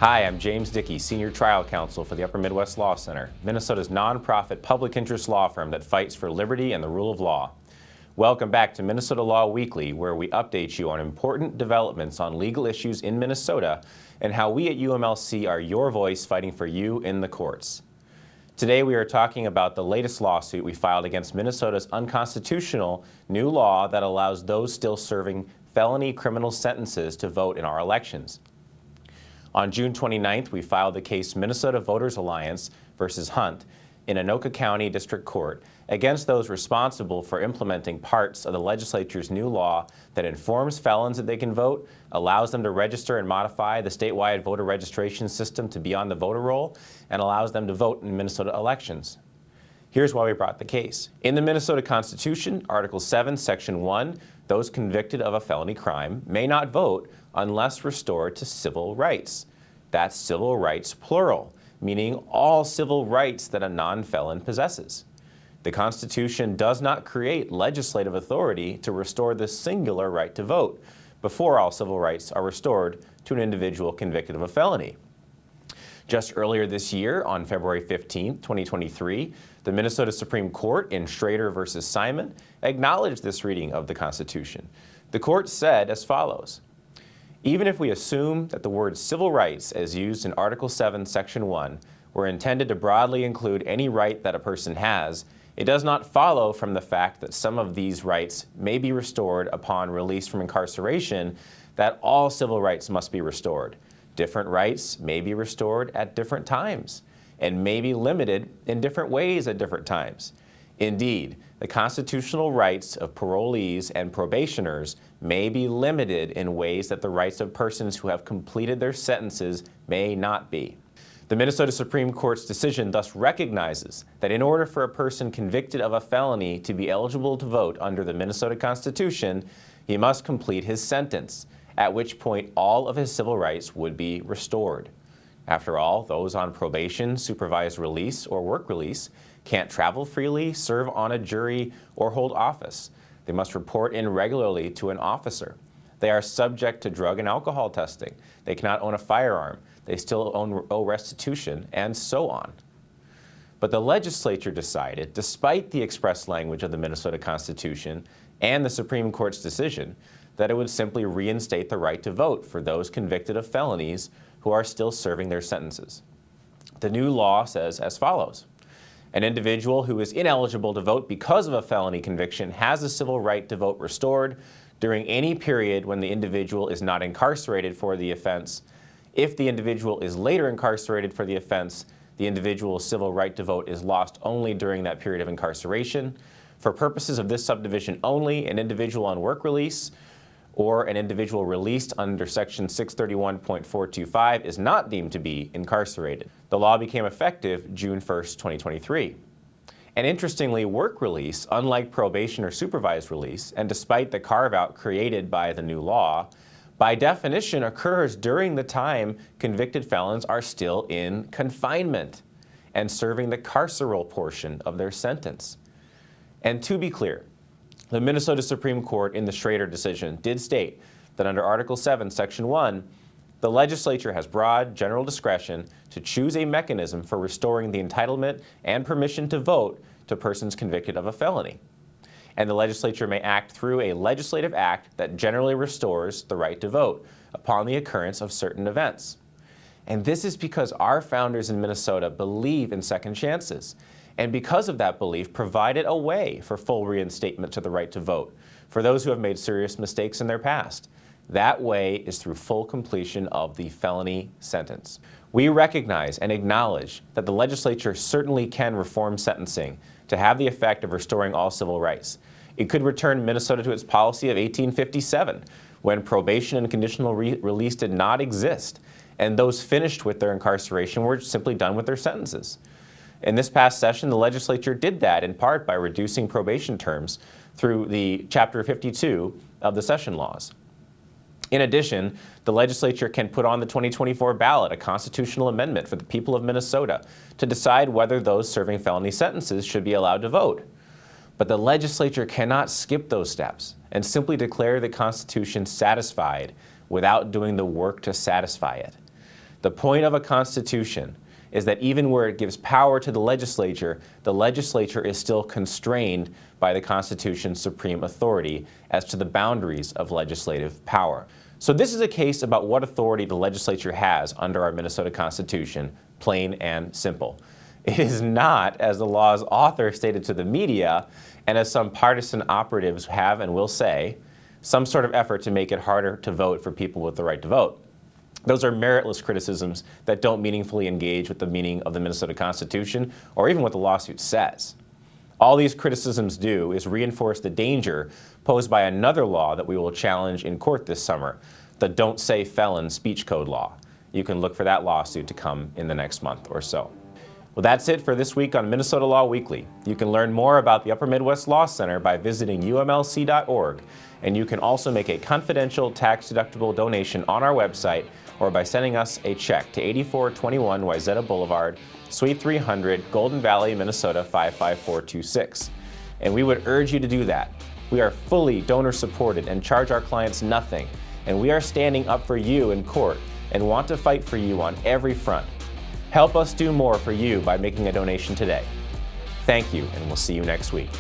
Hi, I'm James Dickey, Senior Trial Counsel for the Upper Midwest Law Center, Minnesota's nonprofit public interest law firm that fights for liberty and the rule of law. Welcome back to Minnesota Law Weekly, where we update you on important developments on legal issues in Minnesota and how we at UMLC are your voice fighting for you in the courts. Today we are talking about the latest lawsuit we filed against Minnesota's unconstitutional new law that allows those still serving felony criminal sentences to vote in our elections. On June 29th, we filed the case Minnesota Voters Alliance versus Hunt in Anoka County District Court against those responsible for implementing parts of the legislature's new law that informs felons that they can vote, allows them to register and modify the statewide voter registration system to be on the voter roll, and allows them to vote in Minnesota elections. Here's why we brought the case. In the Minnesota Constitution, Article 7, Section 1, those convicted of a felony crime may not vote unless restored to civil rights. That's civil rights plural, meaning all civil rights that a non-felon possesses. The Constitution does not create legislative authority to restore the singular right to vote before all civil rights are restored to an individual convicted of a felony. Just earlier this year, on February 15, 2023, the Minnesota Supreme Court in Schrader v. Simon acknowledged this reading of the Constitution. The court said as follows: even if we assume that the word civil rights as used in Article 7, Section 1 were intended to broadly include any right that a person has, it does not follow from the fact that some of these rights may be restored upon release from incarceration that all civil rights must be restored. Different rights may be restored at different times and may be limited in different ways at different times. Indeed, the constitutional rights of parolees and probationers may be limited in ways that the rights of persons who have completed their sentences may not be. The Minnesota Supreme Court's decision thus recognizes that in order for a person convicted of a felony to be eligible to vote under the Minnesota Constitution, he must complete his sentence, at which point all of his civil rights would be restored. After all, those on probation, supervised release, or work release can't travel freely, serve on a jury, or hold office. They must report in regularly to an officer. They are subject to drug and alcohol testing. They cannot own a firearm. They still owe restitution, and so on. But the legislature decided, despite the express language of the Minnesota Constitution and the Supreme Court's decision, that it would simply reinstate the right to vote for those convicted of felonies who are still serving their sentences. The new law says as follows: an individual who is ineligible to vote because of a felony conviction has a civil right to vote restored during any period when the individual is not incarcerated for the offense. If the individual is later incarcerated for the offense, the individual's civil right to vote is lost only during that period of incarceration. For purposes of this subdivision only, an individual on work release or an individual released under Section 631.425 is not deemed to be incarcerated. The law became effective June 1st, 2023. And interestingly, work release, unlike probation or supervised release, and despite the carve-out created by the new law, by definition occurs during the time convicted felons are still in confinement and serving the carceral portion of their sentence. And to be clear, the Minnesota Supreme Court in the Schrader decision did state that under Article 7, Section 1, the legislature has broad general discretion to choose a mechanism for restoring the entitlement and permission to vote to persons convicted of a felony. And the legislature may act through a legislative act that generally restores the right to vote upon the occurrence of certain events. And this is because our founders in Minnesota believe in second chances, and because of that belief provided a way for full reinstatement to the right to vote for those who have made serious mistakes in their past. That way is through full completion of the felony sentence. We recognize and acknowledge that the legislature certainly can reform sentencing to have the effect of restoring all civil rights. It could return Minnesota to its policy of 1857, when probation and conditional release did not exist, and those finished with their incarceration were simply done with their sentences. In this past session, the legislature did that in part by reducing probation terms through the Chapter 52 of the session laws. In addition, the legislature can put on the 2024 ballot a constitutional amendment for the people of Minnesota to decide whether those serving felony sentences should be allowed to vote. But the legislature cannot skip those steps and simply declare the Constitution satisfied without doing the work to satisfy it. The point of a constitution is that even where it gives power to the legislature is still constrained by the Constitution's supreme authority as to the boundaries of legislative power. So this is a case about what authority the legislature has under our Minnesota Constitution, plain and simple. It is not, as the law's author stated to the media, and as some partisan operatives have and will say, some sort of effort to make it harder to vote for people with the right to vote. Those are meritless criticisms that don't meaningfully engage with the meaning of the Minnesota Constitution or even what the lawsuit says. All these criticisms do is reinforce the danger posed by another law that we will challenge in court this summer, the Don't Say Felon speech code law. You can look for that lawsuit to come in the next month or so. Well, that's it for this week on Minnesota Law Weekly. You can learn more about the Upper Midwest Law Center by visiting umlc.org, and you can also make a confidential tax-deductible donation on our website or by sending us a check to 8421 Wayzata Boulevard, Suite 300, Golden Valley, Minnesota 55426. And we would urge you to do that. We are fully donor-supported and charge our clients nothing, and we are standing up for you in court and want to fight for you on every front. Help us do more for you by making a donation today. Thank you, and we'll see you next week.